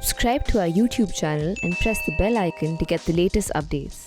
Subscribe to our YouTube channel and press the bell icon to get the latest updates.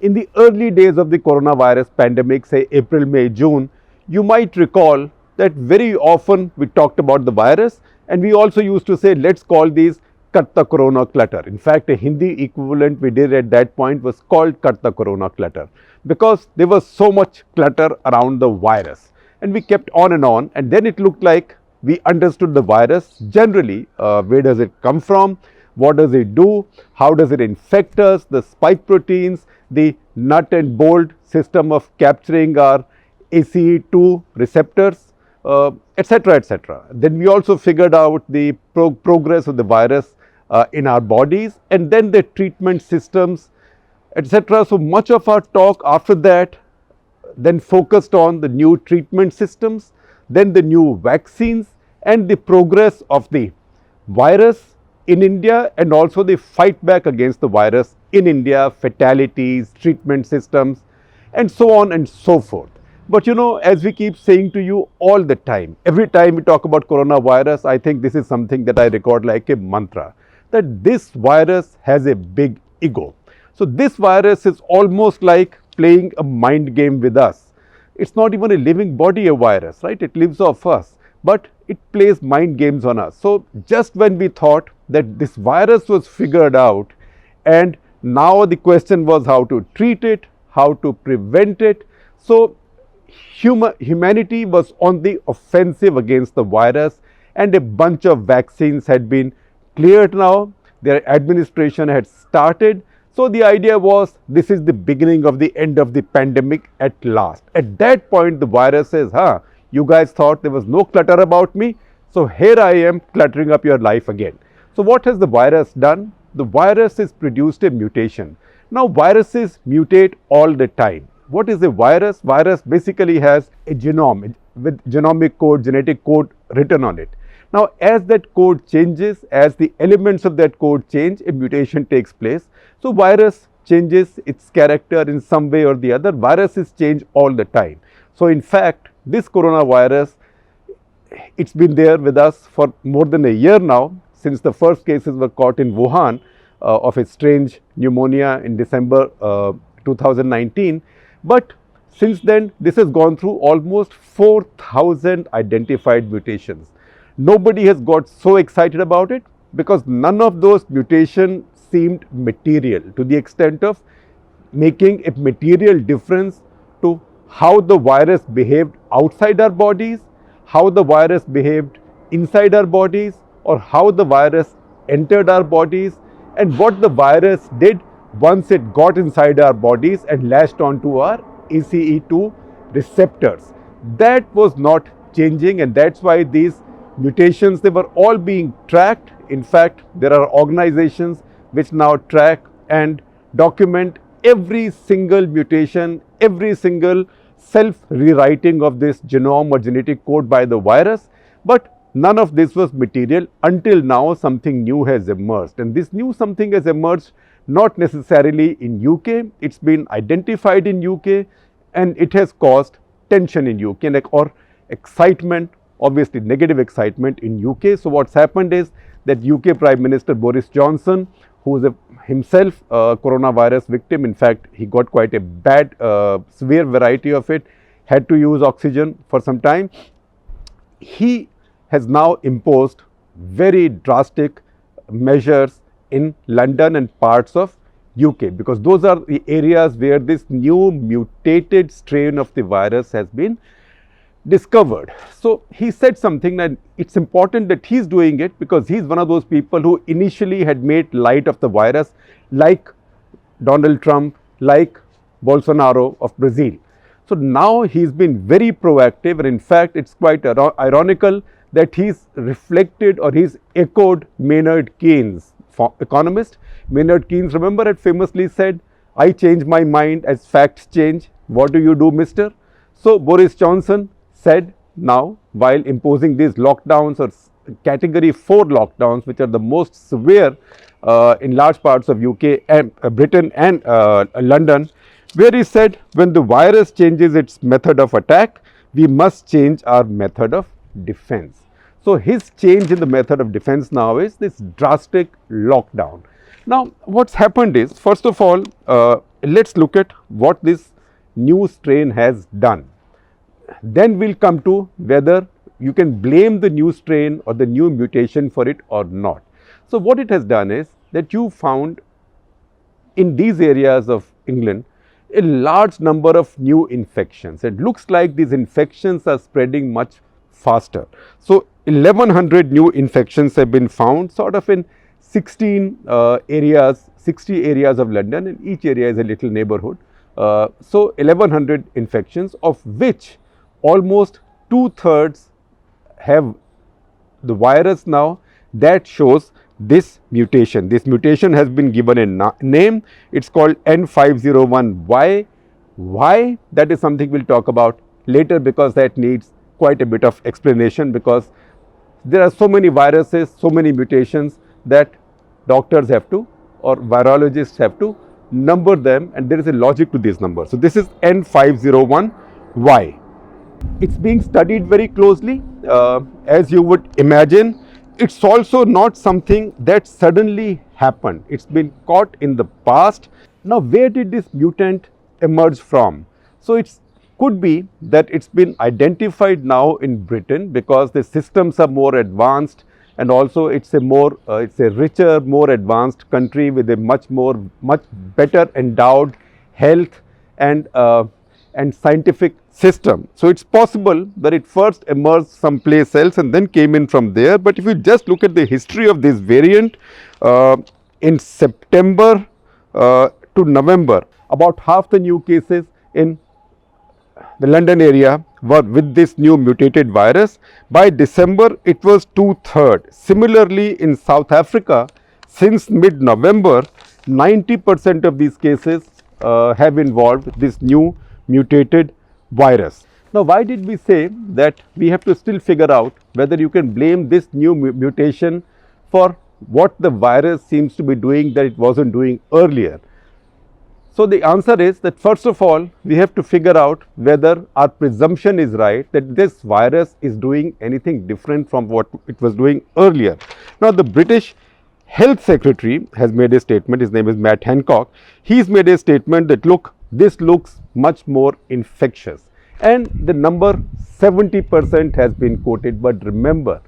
In the early days of the coronavirus pandemic, say April, May, June, you might recall that very often we talked about the virus and we also used to say, let's call these Cut the Corona Clutter. In fact, a Hindi equivalent we did at that point was called Cut the Corona Clutter because there was so much clutter around the virus. And we kept on, and then it looked like we understood the virus generally. Where does it come from? What does it do? How does it infect us? The spike proteins, the nut and bolt system of capturing our ACE2 receptors, etc., etc. Then we also figured out the progress of the virus in our bodies, and then the treatment systems, etc. So much of our talk after that then focused on the new treatment systems, then the new vaccines, and the progress of the virus in India and also the fight back against the virus in India, fatalities, treatment systems, and so on and so forth. But you know, as we keep saying to you all the time, every time we talk about coronavirus, I think this is something that I record like a mantra, that this virus has a big ego. So this virus is almost like playing a mind game with us. It's not even a living body, a virus, right? It lives off us, but it plays mind games on us. So just when we thought that this virus was figured out and now the question was how to treat it, how to prevent it. So humanity was on the offensive against the virus and a bunch of vaccines had been cleared now. Their administration had started. So the idea was this is the beginning of the end of the pandemic at last. At that point, the virus says, you guys thought there was no clutter about me. So here I am cluttering up your life again. So what has the virus done? The virus has produced a mutation. Now viruses mutate all the time. What is a virus? Virus basically has a genome with genomic code, genetic code written on it. Now as that code changes, as the elements of that code change, a mutation takes place. So virus changes its character in some way or the other. Viruses change all the time. So in fact, this coronavirus, it's been there with us for more than a year now, since the first cases were caught in Wuhan of a strange pneumonia in December 2019. But since then, this has gone through almost 4,000 identified mutations. Nobody has got so excited about it because none of those mutations seemed material to the extent of making a material difference to how the virus behaved outside our bodies, how the virus behaved inside our bodies, or how the virus entered our bodies, and what the virus did once it got inside our bodies and latched onto our ACE2 receptors. That was not changing, and that's why these mutations, they were all being tracked. In fact, there are organizations which now track and document every single mutation, every single self-rewriting of this genome or genetic code by the virus. But none of this was material until now something new has emerged. And this new something has emerged not necessarily in UK, it's been identified in UK and it has caused tension in UK or excitement, obviously negative excitement in UK. So what's happened is that UK Prime Minister Boris Johnson, who is himself a coronavirus victim, in fact he got quite a bad severe variety of it, had to use oxygen for some time. He has now imposed very drastic measures in London and parts of UK because those are the areas where this new mutated strain of the virus has been discovered. So he said something, and it's important that he's doing it because he's one of those people who initially had made light of the virus, like Donald Trump, like Bolsonaro of Brazil. So now he's been very proactive, and in fact it's quite ironical that he's reflected or he's echoed Maynard Keynes, economist. Maynard Keynes, remember, had famously said, I change my mind as facts change. What do you do, mister? So Boris Johnson said now, while imposing these lockdowns or category 4 lockdowns, which are the most severe in large parts of UK and Britain and London, where he said, when the virus changes its method of attack, we must change our method of defense. So his change in the method of defense now is this drastic lockdown. Now what's happened is, first of all, let's look at what this new strain has done. Then we'll come to whether you can blame the new strain or the new mutation for it or not. So what it has done is that you found in these areas of England a large number of new infections. It looks like these infections are spreading much faster. So 1100 new infections have been found sort of in 16 areas, 60 areas of London, and each area is a little neighborhood. So 1100 infections, of which almost 2/3 have the virus now that shows this mutation. This mutation has been given a name. It's called N501Y. Why? That is something we'll talk about later, because that needs quite a bit of explanation, because there are so many viruses, so many mutations that doctors have to, or virologists have to, number them, and there is a logic to these numbers. So this is N501Y. It's being studied very closely. As you would imagine, it's also not something that suddenly happened. It's been caught in the past. Now, where did this mutant emerge from? So it could be that it's been identified now in Britain because the systems are more advanced, and also it's a richer, more advanced country with a much better endowed health and scientific system. So it's possible that it first emerged someplace else and then came in from there. But if you just look at the history of this variant, in September to November, about half the new cases in the London area were with this new mutated virus. By December, it was 2/3. Similarly, in South Africa, since mid-November, 90% of these cases have involved this new mutated virus. Now, why did we say that we have to still figure out whether you can blame this new mutation for what the virus seems to be doing that it wasn't doing earlier? So the answer is that, first of all, we have to figure out whether our presumption is right that this virus is doing anything different from what it was doing earlier. Now, the British Health Secretary has made a statement. His name is Matt Hancock. He's made a statement that, look, this looks much more infectious, and the number 70% has been quoted. But remember,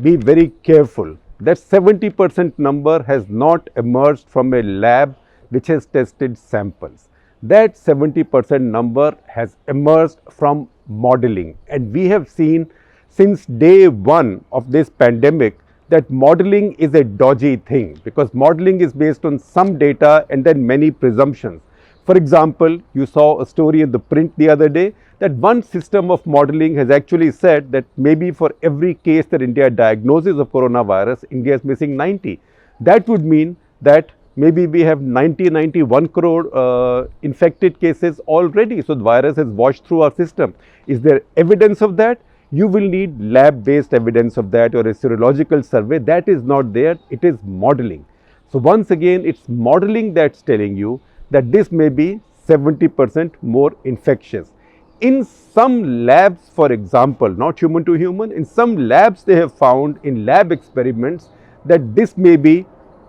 be very careful. That 70% number has not emerged from a lab which has tested samples. That 70% number has emerged from modeling, and we have seen since day one of this pandemic that modeling is a dodgy thing, because modeling is based on some data and then many presumptions. For example, you saw a story in ThePrint the other day that one system of modeling has actually said that maybe for every case that India diagnoses of coronavirus, India is missing 90. That would mean that maybe we have 91 crore infected cases already. So the virus has washed through our system. Is there evidence of that? You will need lab-based evidence of that, or a serological survey. That is not there. It is modeling. So once again, it's modeling that's telling you that this may be 70% more infectious. In some labs, for example, not human to human, in some labs they have found in lab experiments that this may be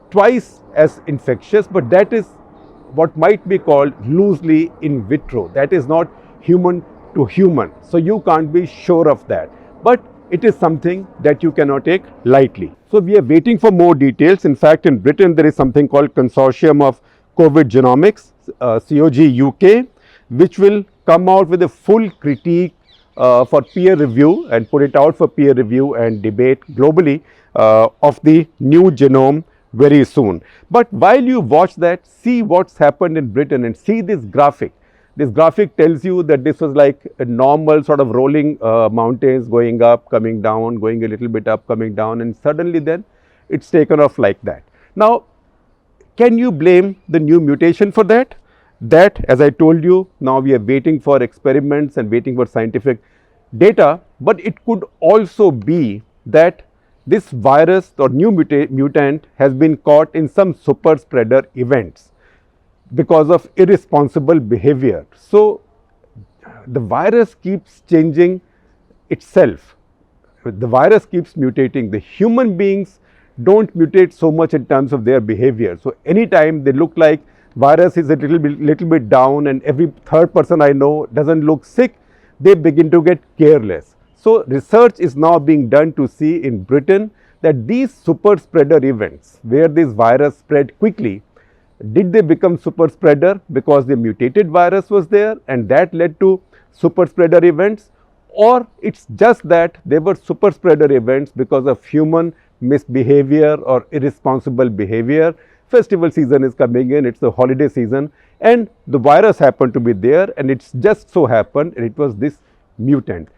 twice as infectious, but that is what might be called loosely in vitro. That is not human to human. So you can't be sure of that. But it is something that you cannot take lightly. So we are waiting for more details. In fact, in Britain, there is something called Consortium of COVID Genomics, COG UK, which will come out with a full critique for peer review and put it out for peer review and debate globally of the new genome very soon. But while you watch that, see what's happened in Britain and see this graphic. This graphic tells you that this was like a normal sort of rolling mountains, going up, coming down, going a little bit up, coming down, and suddenly then it's taken off like that. Now, can you blame the new mutation for that? That, as I told you, now we are waiting for experiments and waiting for scientific data, but it could also be that this virus or new mutant has been caught in some super spreader events because of irresponsible behavior. So the virus keeps changing itself. the virus keeps mutating. The human beings don't mutate so much in terms of their behavior. So anytime they look like virus is a little bit down and every third person I know doesn't look sick, they begin to get careless. So research is now being done to see in Britain that these super spreader events where this virus spread quickly, did they become super spreader because the mutated virus was there and that led to super spreader events, or it's just that they were super spreader events because of human misbehavior or irresponsible behavior. Festival season is coming in, it's the holiday season, and the virus happened to be there, and it's just so happened it was this mutant.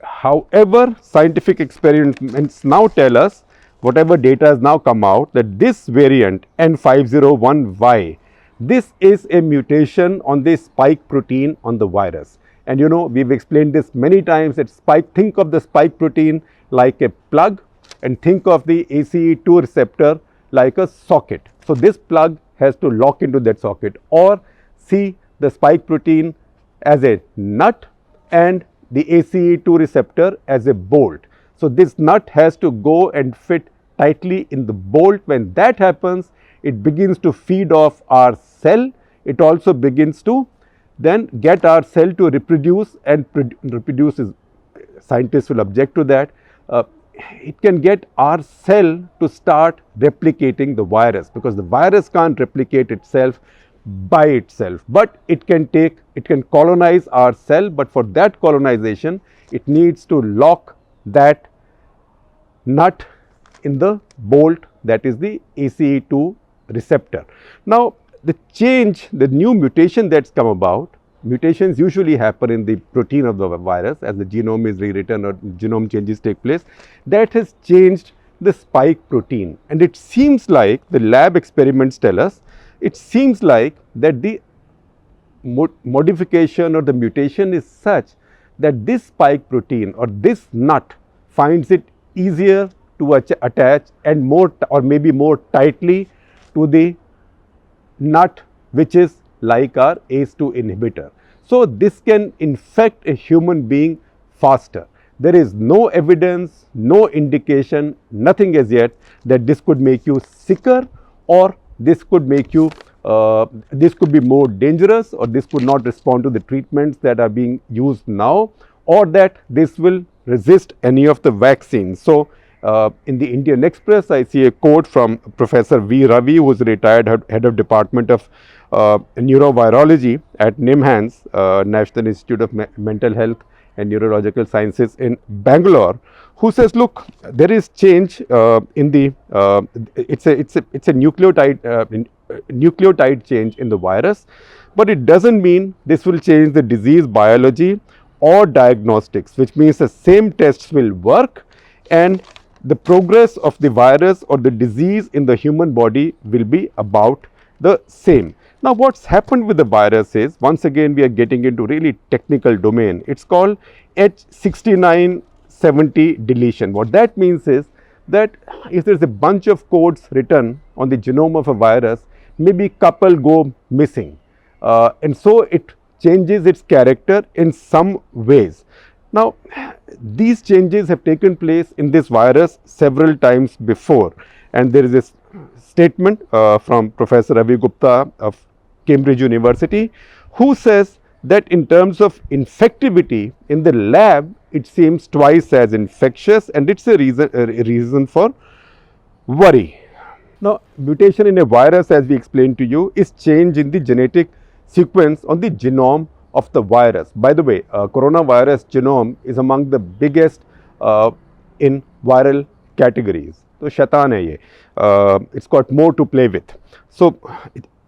However, scientific experiments now tell us, whatever data has now come out, that this variant N501Y, this is a mutation on the spike protein on the virus. And you know, we've explained this many times, that think of the spike protein like a plug and think of the ACE2 receptor like a socket. So this plug has to lock into that socket, or see the spike protein as a nut and the ACE2 receptor as a bolt. So this nut has to go and fit tightly in the bolt. When that happens, it begins to feed off our cell. It also begins to then get our cell to reproduce, and reproduce is, scientists will object to that. It can get our cell to start replicating the virus, because the virus can't replicate itself by itself, but it can colonize our cell, but for that colonization it needs to lock that nut in the bolt, that is the ACE2 receptor. Now the new mutation that's come about, mutations usually happen in the protein of the virus as the genome is rewritten or genome changes take place, that has changed the spike protein. And it seems like, the lab experiments tell us, it seems like that the modification or the mutation is such that this spike protein or this nut finds it easier to attach and more, or maybe more tightly, to the nut which is like our ACE2 inhibitor. So this can infect a human being faster. There is no evidence, no indication, nothing as yet that this could make you sicker, or this could make you, this could be more dangerous, or this could not respond to the treatments that are being used now, or that this will resist any of the vaccines. So in the Indian Express, I see a quote from Professor V. Ravi, who is retired head of Department of Neurovirology at NIMHANS, National Institute of Mental Health and Neurological Sciences in Bangalore, who says, look, there is change in the, it's a nucleotide change in the virus, but it doesn't mean this will change the disease biology or diagnostics, which means the same tests will work and the progress of the virus or the disease in the human body will be about the same. Now, what's happened with the virus is, once again we are getting into really technical domain. It's called H6970 deletion. What that means is that if there's a bunch of codes written on the genome of a virus, maybe couple go missing, and so it changes its character in some ways. Now, these changes have taken place in this virus several times before, and there is a statement from Professor Shekhar Gupta of Cambridge University, who says that in terms of infectivity in the lab, it seems twice as infectious, and it's a reason for worry. Now, mutation in a virus, as we explained to you, is change in the genetic sequence on the genome of the virus. By the way, coronavirus genome is among the biggest in viral categories. So, shaitan hai ye. It's got more to play with. So,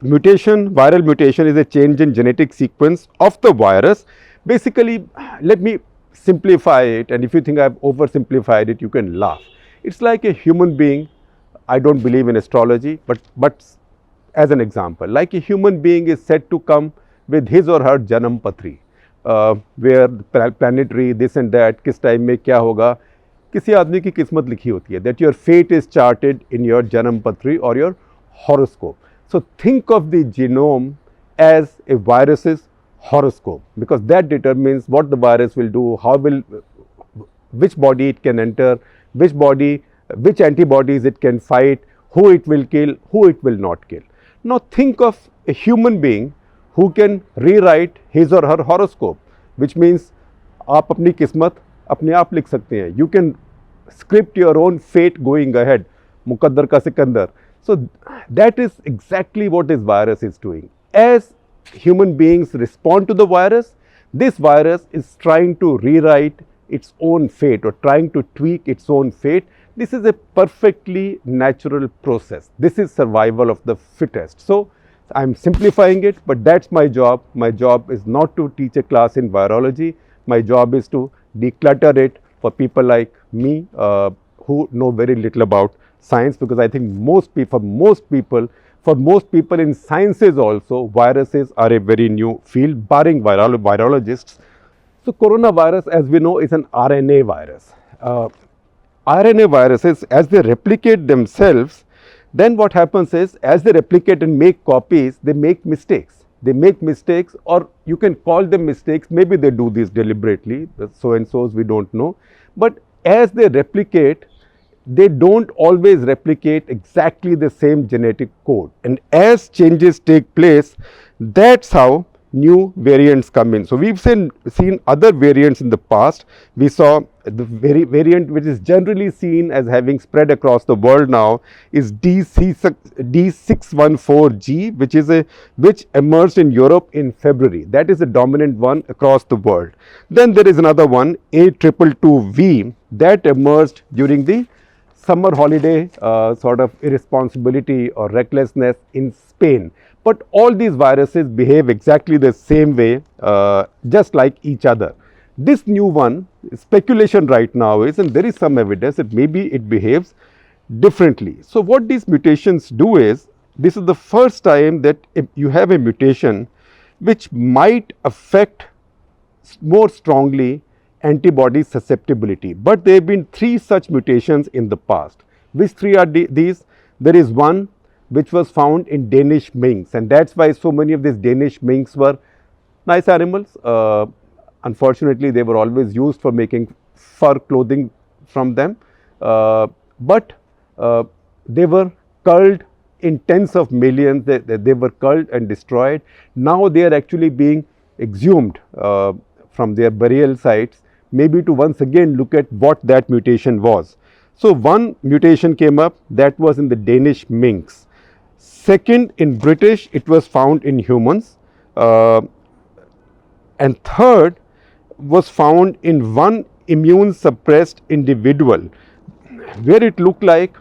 mutation, viral mutation is a change in genetic sequence of the virus. Basically, let me simplify it, and if you think I've oversimplified it, you can laugh. It's like a human being. I don't believe in astrology, but as an example, like a human being is said to come with his or her janam patri, where planetary this and that, किस time में क्या होगा, किसी आदमी की किस्मत लिखी होती है, that your fate is charted in your janam patri or your horoscope. So think of the genome as a virus's horoscope, because that determines what the virus will do, how will which body it can enter, which antibodies it can fight, who it will kill, who it will not kill. Now think of a human being who can rewrite his or her horoscope, which means आप अपनी किस्मत अपने आप लिख सकते हैं. You can script your own fate going ahead. मुकद्दर का Sikandar. So that is exactly what this virus is doing. As human beings respond to the virus, this virus is trying to rewrite its own fate or trying to tweak its own fate. This is a perfectly natural process. This is survival of the fittest. So I'm simplifying it, but that's my job. My job is not to teach a class in virology. My job is to declutter it for people like me who know very little about science, because I think for most people in sciences also, viruses are a very new field, barring virologists. So coronavirus, as we know, is an RNA virus. RNA viruses, as they replicate themselves, then what happens is, as they replicate and make copies, they make mistakes. They make mistakes, or you can call them mistakes. Maybe they do this deliberately, the so-and-sos, we don't know. But as they replicate, they don't always replicate exactly the same genetic code. And as changes take place, that's how new variants come in. So we've seen other variants in the past. We saw the variant which is generally seen as having spread across the world now is D614G, which emerged in Europe in February. That is the dominant one across the world. Then there is another one, A222V, that emerged during the summer holiday sort of irresponsibility or recklessness in Spain. But all these viruses behave exactly the same way, just like each other. This new one, speculation right now is, and there is some evidence that maybe it behaves differently. So what these mutations do is, this is the first time that you have a mutation which might affect more strongly antibody susceptibility. But there have been 3 such mutations in the past. Which 3 are these? There is one which was found in Danish minks, and that's why so many of these Danish minks were nice animals. Unfortunately, they were always used for making fur clothing from them, but they were culled in tens of millions. They were culled and destroyed. Now they are actually being exhumed from their burial sites, maybe to once again look at what that mutation was. So one mutation came up, that was in the Danish minks. Second, in British, it was found in humans. And third was found in one immune suppressed individual, where it looked like,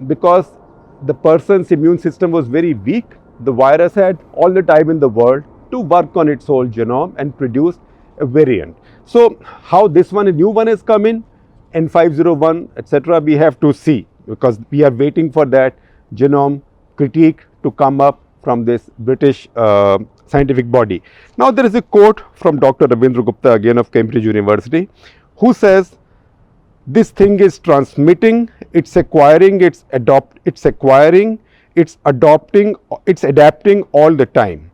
because the person's immune system was very weak, the virus had all the time in the world to work on its whole genome and produce a variant. So how this one, a new one, has come in, N501, etc., we have to see, because we are waiting for that genome critique to come up from this British scientific body. Now there is a quote from Dr. Shekhar Gupta, again of Cambridge University, who says, this thing is transmitting, it's acquiring, it's adapting all the time.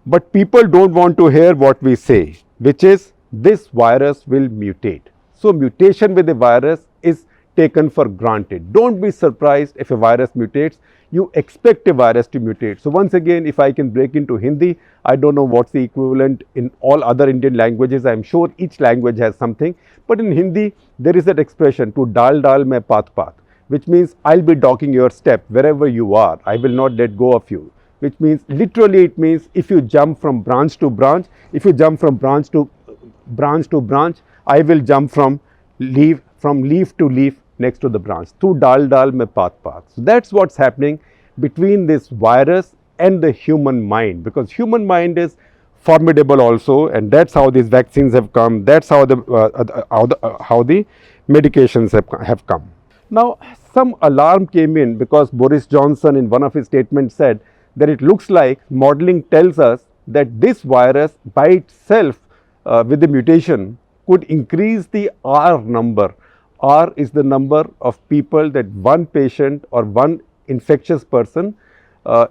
But people don't want to hear what we say, which is, this virus will mutate. So mutation with a virus is taken for granted. Don't be surprised if a virus mutates. You expect a virus to mutate. So once again, if I can break into Hindi, I don't know what's the equivalent in all other Indian languages. I'm sure each language has something. But in Hindi, there is that expression, to dal mein paat paat, which means I'll be dogging your step wherever you are. I will not let go of you. Which means, literally it means, if you jump from branch to branch, if you jump from branch to branch, I will jump from leaf to leaf next to the branch. Tu dal mein paat paat. So that's what's happening between this virus and the human mind, because human mind is formidable also, and that's how these vaccines have come. That's how the medications have come. Now some alarm came in, because Boris Johnson in one of his statements said that it looks like modeling tells us that this virus by itself with the mutation could increase the R number. R is the number of people that one patient or one infectious person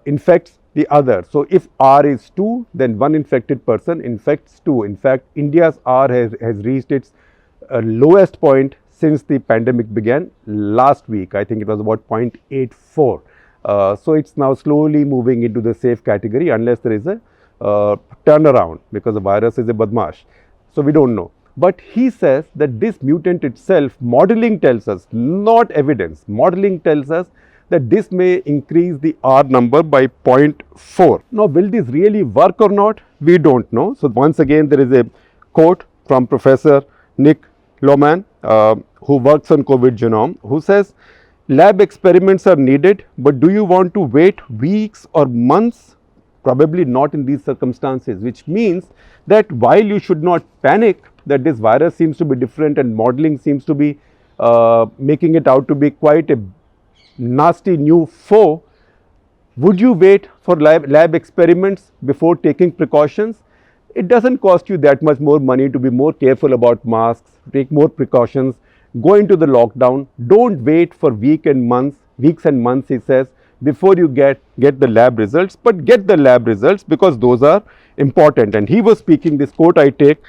infects the other. So if R is 2, then one infected person infects 2. In fact, India's R has reached its lowest point since the pandemic began last week. I think it was about 0.84. So it's now slowly moving into the safe category unless there is a turnaround, because the virus is a badmash. So we don't know. But he says that this mutant itself, modeling tells us, not evidence, modeling tells us that this may increase the R number by 0.4. Now, will this really work or not? We don't know. So once again, there is a quote from Professor Nick Lohmann, who works on COVID genome, who says, lab experiments are needed, but do you want to wait weeks or months? Probably not in these circumstances, which means that while you should not panic that this virus seems to be different and modeling seems to be making it out to be quite a nasty new foe, would you wait for lab experiments before taking precautions? It doesn't cost you that much more money to be more careful about masks, take more precautions, go into the lockdown. Don't wait for weeks and months, he says, before you get the lab results, but get the lab results, because those are important. And he was speaking, this quote I take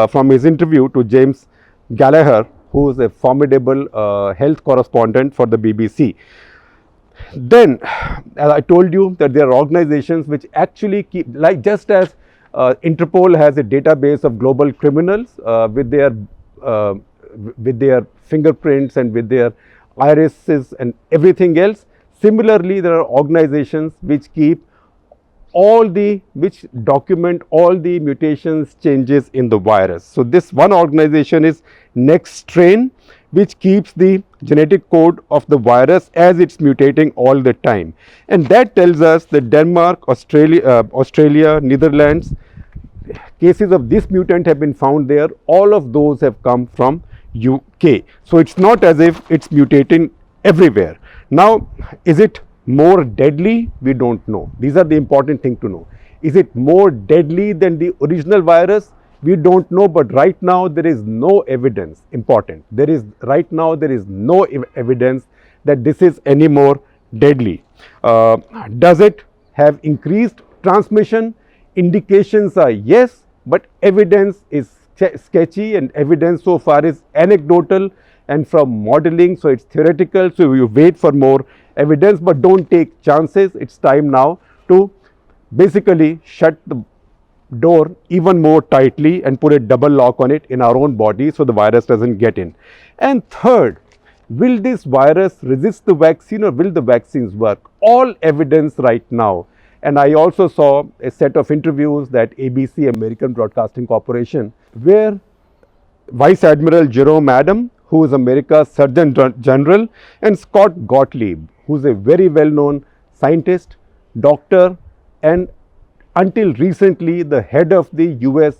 from his interview to James Gallagher, who is a formidable health correspondent for the BBC. Then, as I told you, that there are organizations which actually keep, like just as Interpol has a database of global criminals with their fingerprints and with their irises and everything else. Similarly, there are organizations which document all the mutations, changes in the virus. So this one organization is NextStrain, which keeps the genetic code of the virus as it's mutating all the time. And that tells us that Denmark, Australia, Netherlands, cases of this mutant have been found there. All of those have come from UK. So it's not as if it's mutating everywhere. Now, is it more deadly? We don't know. These are the important thing to know. Is it more deadly than the original virus? We don't know, but right now there is no evidence. Important. Right now there is no evidence that this is any more deadly. Does it have increased transmission? Indications are yes, but evidence is sketchy, and evidence so far is anecdotal and from modeling, so it's theoretical. So you wait for more evidence, but don't take chances. It's time now to basically shut the door even more tightly and put a double lock on it in our own body so the virus doesn't get in. And third, will this virus resist the vaccine, or will the vaccines work? All evidence right now. And I also saw a set of interviews that ABC, American Broadcasting Corporation, where Vice Admiral Jerome Adams, who is America's Surgeon General, and Scott Gottlieb, who is a very well-known scientist, doctor, and until recently the head of the US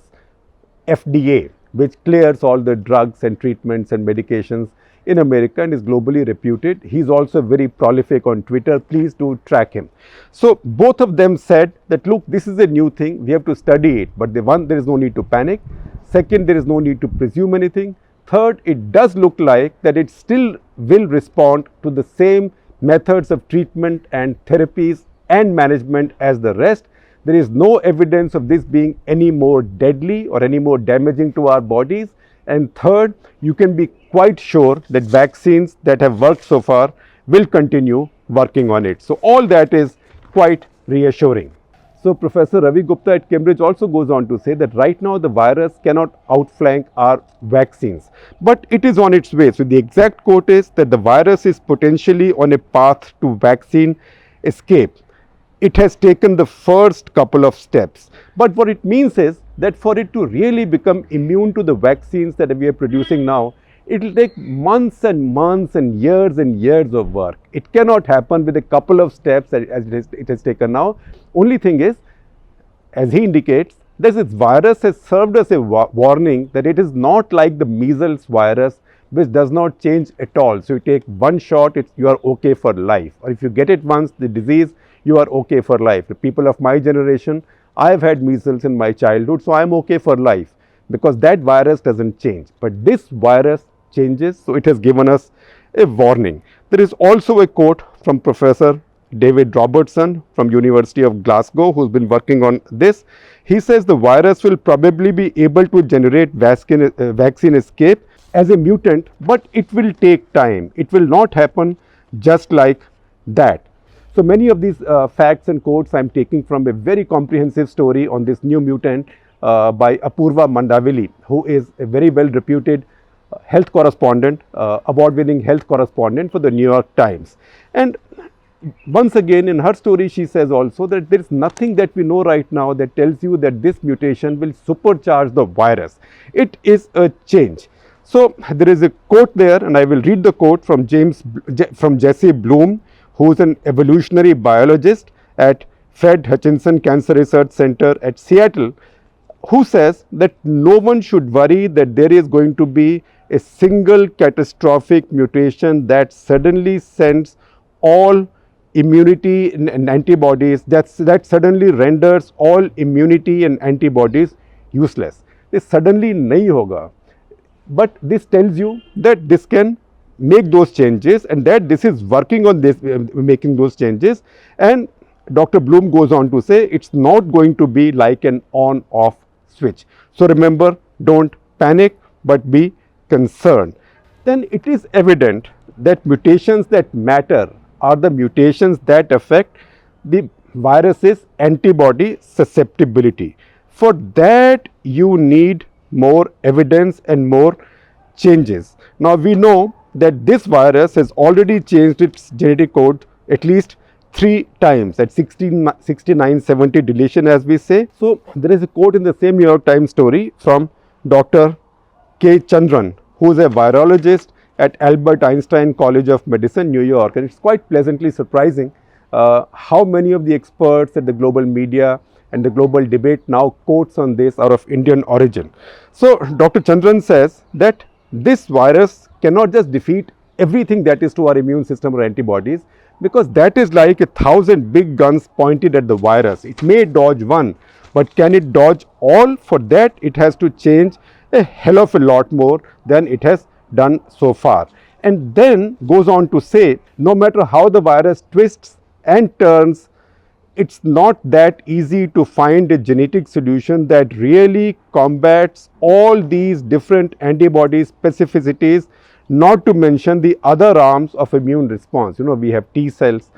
FDA, which clears all the drugs and treatments and medications in America and is globally reputed. He's also very prolific on Twitter. Please do track him. So both of them said that, look, this is a new thing. We have to study it. But there is no need to panic. Second, there is no need to presume anything. Third, it does look like that it still will respond to the same methods of treatment and therapies and management as the rest. There is no evidence of this being any more deadly or any more damaging to our bodies. And third, you can be quite sure that vaccines that have worked so far will continue working on it. So all that is quite reassuring. So Professor Ravi Gupta at Cambridge also goes on to say that right now the virus cannot outflank our vaccines, but it is on its way. So the exact quote is that the virus is potentially on a path to vaccine escape. It has taken the first couple of steps, but what it means is that for it to really become immune to the vaccines that we are producing now, it will take months and months and years of work. It cannot happen with a couple of steps as it has taken now. Only thing is, as he indicates, that this virus has served as a warning that it is not like the measles virus, which does not change at all. So you take one shot, you are okay for life. Or if you get it once, the disease, you are okay for life. The people of my generation, I have had measles in my childhood, so I am okay for life because that virus doesn't change. But this virus changes, so it has given us a warning. There is also a quote from Professor David Robertson from University of Glasgow, who's been working on this. He says the virus will probably be able to generate vaccine escape as a mutant, but it will take time. It will not happen just like that. So many of these facts and quotes I am taking from a very comprehensive story on this new mutant by Apurva Mandavili, who is a very well reputed health correspondent, award-winning health correspondent for the New York Times. And once again in her story she says also that there is nothing that we know right now that tells you that this mutation will supercharge the virus. It is a change. So there is a quote there, and I will read the quote from Jesse Bloom, who is an evolutionary biologist at Fred Hutchinson Cancer Research Center at Seattle, who says that no one should worry that there is going to be a single catastrophic mutation that suddenly sends all immunity and antibodies, that suddenly renders all immunity and antibodies useless. This suddenly nahi hoga, but this tells you that this can make those changes and that this is working on this, making those changes. And Dr. Bloom goes on to say it's not going to be like an on-off switch. So remember, don't panic, but be concerned. Then it is evident that mutations that matter are the mutations that affect the virus's antibody susceptibility. For that, you need more evidence and more changes. Now we know that this virus has already changed its genetic code at least 3 times, at 6970 deletion as we say. So there is a quote in the same New York Times story from Dr. K. Chandran, who is a virologist at Albert Einstein College of Medicine, New York. And it's quite pleasantly surprising how many of the experts at the global media and the global debate now quotes on this are of Indian origin. So Dr. Chandran says that this virus cannot just defeat everything that is to our immune system or antibodies, because that is like 1,000 big guns pointed at the virus. It may dodge one, but can it dodge all? For that, it has to change a hell of a lot more than it has done so far. And then goes on to say, no matter how the virus twists and turns, it's not that easy to find a genetic solution that really combats all these different antibody specificities, not to mention the other arms of immune response. You know, we have T cells,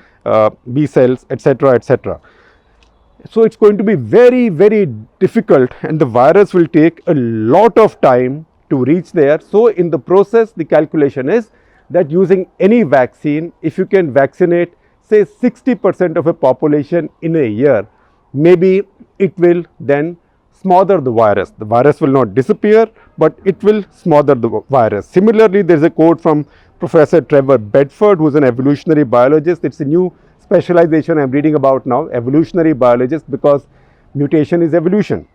B cells, etc., etc. So it's going to be very, very difficult, and the virus will take a lot of time to reach there. So in the process, the calculation is that using any vaccine, if you can vaccinate say 60% of a population in a year, maybe it will then smother the virus. The virus will not disappear, but it will smother the virus. Similarly, there is a quote from Professor Trevor Bedford, who is an evolutionary biologist. It's a new specialization I'm reading about now, evolutionary biologist, because mutation is evolution,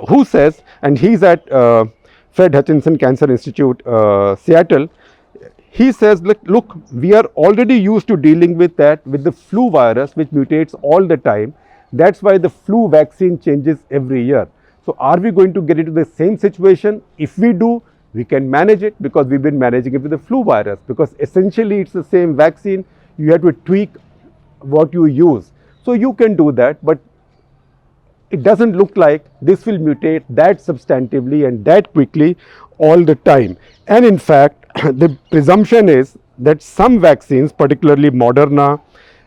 who says, and he's at Fred Hutchinson Cancer Institute, Seattle. He says, look, we are already used to dealing with that, with the flu virus, which mutates all the time. That's why the flu vaccine changes every year. So are we going to get into the same situation? If we do, we can manage it, because we've been managing it with the flu virus, because essentially it's the same vaccine. You have to tweak what you use. So you can do that, but it doesn't look like this will mutate that substantively and that quickly all the time. And in fact, the presumption is that some vaccines, particularly Moderna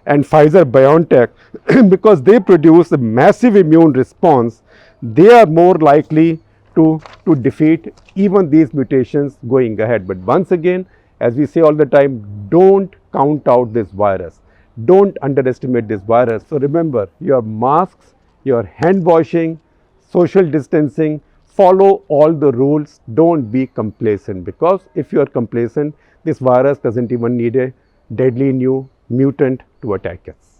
and Pfizer-BioNTech, because they produce a massive immune response, they are more likely to defeat even these mutations going ahead. But once again, as we say all the time, don't count out this virus. Don't underestimate this virus. So remember, your masks, your hand washing, social distancing, follow all the rules. Don't be complacent, because if you are complacent, this virus doesn't even need a deadly new mutant to attack us.